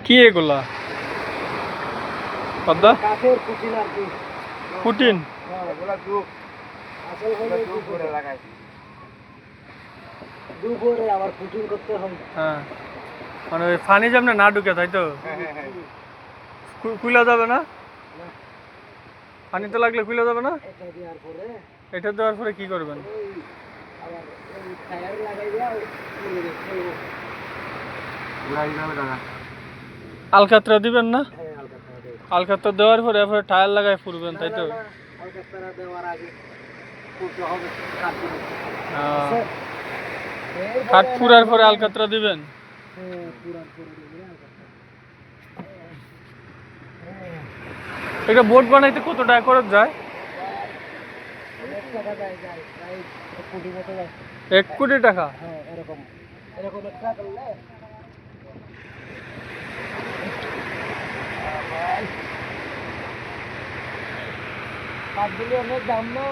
কি এগুলা পদ্মা কাঠের পুটিন আর কি পুটিন হ্যাঁ ওগুলা দুপ আসল হলো দুপ করে লাগাই দুপ করে আবার পুটিন করতে হয় হ্যাঁ মানে ওই পানি যেমন না ঢুকে তাই তো হ্যাঁ খুলে যাবে না পানিতে লাগলে খুলে যাবে না এটা দেওয়ার পরে এটা দেওয়ার পরে কি করবেন ওই আবার ওই টায়ার লাগাই দেওয়া ঘুরাই যাবে দাদা আলকাতরা দিবেন না হ্যাঁ আলকাতরা দেব আলকাতরা দেওয়ার পরে এরপরে টায়ার লাগায় ফুরবেন তাই তো আলকাতরা দেওয়ার আগে পুরতে হবে কাঠ দিবে কাঠ ফুরার পরে আলকাতরা দিবেন হ্যাঁ পুরার পরে দিবে আলকাতরা এটা বোট বানাইতে কত টাকা খরচ যায় অনেক টাকা যায় যায় প্রায় 1 কোটি মতো যায় 1 কোটি টাকা হ্যাঁ এরকম এরকম একটা করলে কাঠগুলি অনেক দাম না